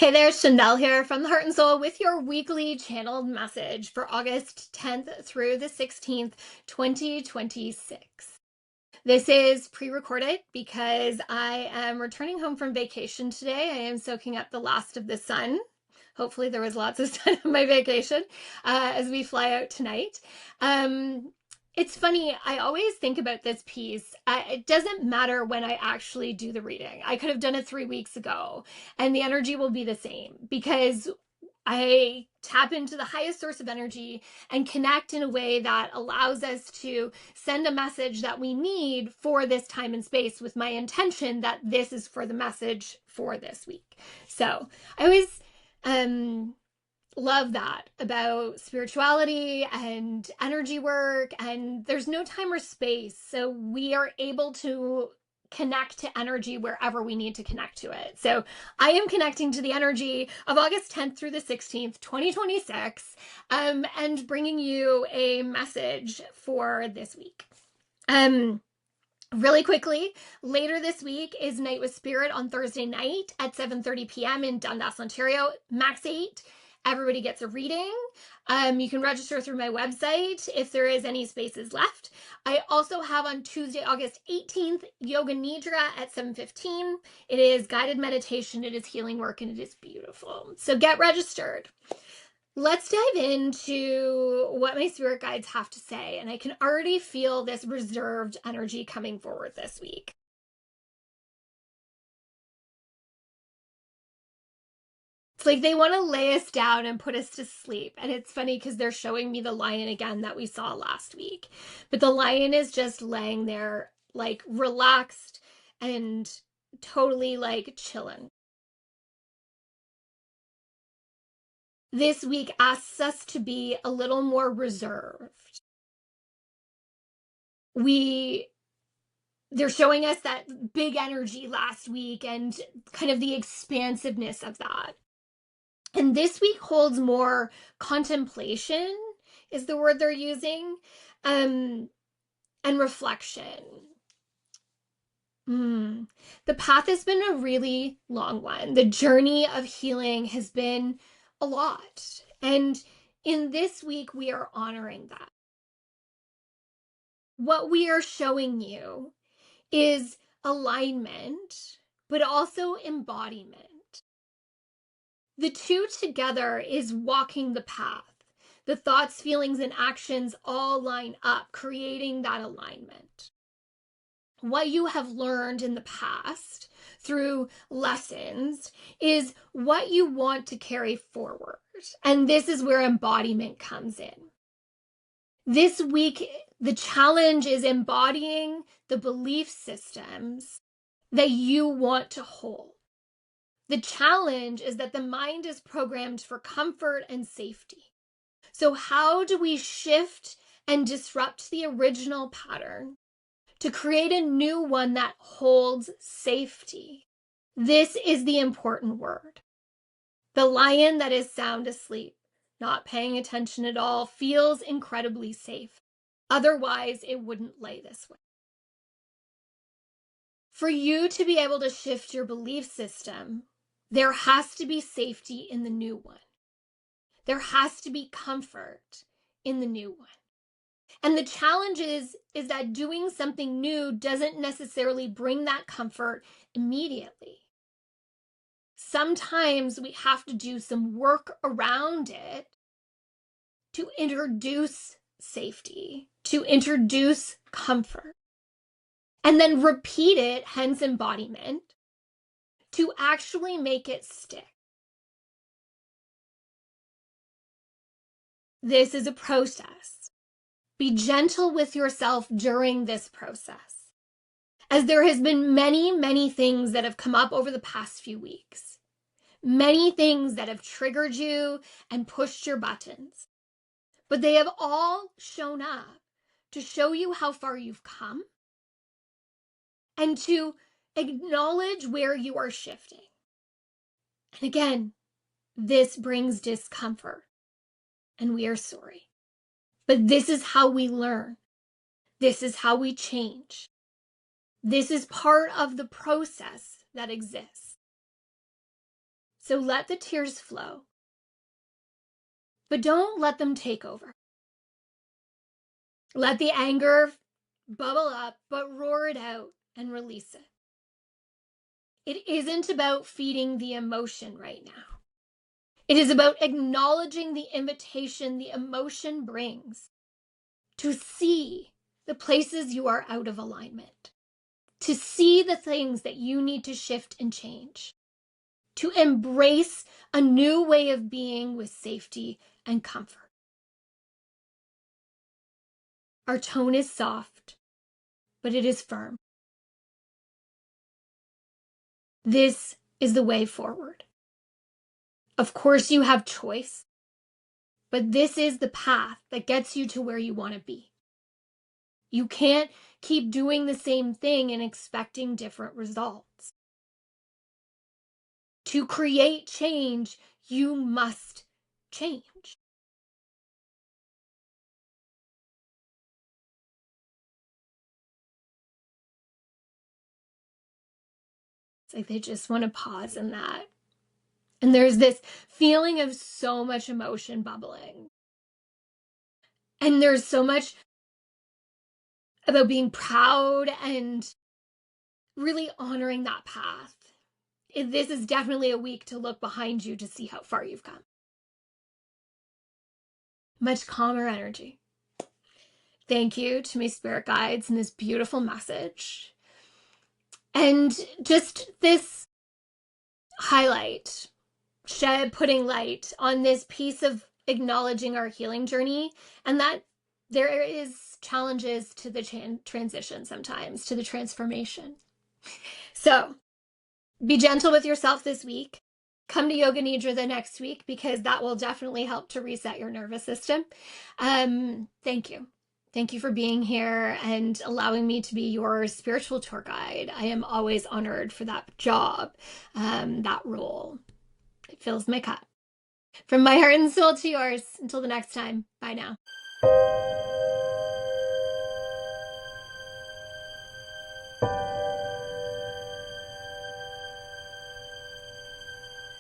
Hey there, Chanel here from the Heart and Soul with your weekly channeled message for August 10th through the 16th, 2026. This is pre-recorded because I am returning home from vacation today. I am soaking up the last of the sun. Hopefully there was lots of sun on my vacation as we fly out tonight. It's funny, I always think about this piece. It doesn't matter when I actually do the reading. I could have done it 3 weeks ago and the energy will be the same because I tap into the highest source of energy and connect in a way that allows us to send a message that we need for this time and space with my intention that this is for the message for this week. So I always love that about spirituality and energy work, and there's no time or space, so we are able to connect to energy wherever we need to connect to it. So I am connecting to the energy of August 10th through the 16th, 2026, and bringing you a message for this week. Really quickly, later this week is Night with Spirit on Thursday night at 7:30 p.m. in Dundas, Ontario, max 8. Everybody gets a reading. You can register through my website if there is any spaces left. I also have on Tuesday, August 18th, Yoga Nidra at 7:15. It is guided meditation, it is healing work, and it is beautiful. So get registered. Let's dive into what my spirit guides have to say, and I can already feel this reserved energy coming forward this week. It's like they want to lay us down and put us to sleep. And it's funny because they're showing me the lion again that we saw last week. But the lion is just laying there, like relaxed and totally like chilling. This week asks us to be a little more reserved. They're showing us that big energy last week and kind of the expansiveness of that. And this week holds more contemplation, is the word they're using, and reflection. The path has been a really long one. The journey of healing has been a lot. And in this week, we are honoring that. What we are showing you is alignment, but also embodiment. The two together is walking the path. The thoughts, feelings, and actions all line up, creating that alignment. What you have learned in the past through lessons is what you want to carry forward. And this is where embodiment comes in. This week, the challenge is embodying the belief systems that you want to hold. The challenge is that the mind is programmed for comfort and safety. So how do we shift and disrupt the original pattern to create a new one that holds safety? This is the important word. The lion that is sound asleep, not paying attention at all, feels incredibly safe. Otherwise, it wouldn't lay this way. For you to be able to shift your belief system, there has to be safety in the new one. There has to be comfort in the new one. And the challenge is that doing something new doesn't necessarily bring that comfort immediately. Sometimes we have to do some work around it to introduce safety, to introduce comfort, and then repeat it, hence embodiment, to actually make it stick. This is a process. Be gentle with yourself during this process, as there has been many, many things that have come up over the past few weeks. Many things that have triggered you and pushed your buttons. But they have all shown up to show you how far you've come and to acknowledge where you are shifting. And again, this brings discomfort, and we are sorry. But this is how we learn. This is how we change. This is part of the process that exists. So let the tears flow, but don't let them take over. Let the anger bubble up, but roar it out and release it. It isn't about feeding the emotion right now. It is about acknowledging the invitation the emotion brings to see the places you are out of alignment, to see the things that you need to shift and change, to embrace a new way of being with safety and comfort. Our tone is soft, but it is firm. This is the way forward. Of course, you have choice, but this is the path that gets you to where you want to be. You can't keep doing the same thing and expecting different results. To create change, you must change. It's like they just want to pause in that. And there's this feeling of so much emotion bubbling. And there's so much about being proud and really honoring that path. This is definitely a week to look behind you to see how far you've come. Much calmer energy. Thank you to my spirit guides and this beautiful message. And just this highlight, putting light on this piece of acknowledging our healing journey, and that there is challenges to the transition sometimes, to the transformation. So be gentle with yourself this week. Come to Yoga Nidra the next week because that will definitely help to reset your nervous system. Thank you. Thank you for being here and allowing me to be your spiritual tour guide. I am always honored for that job, that role. It fills my cup. From my heart and soul to yours. Until the next time. Bye now.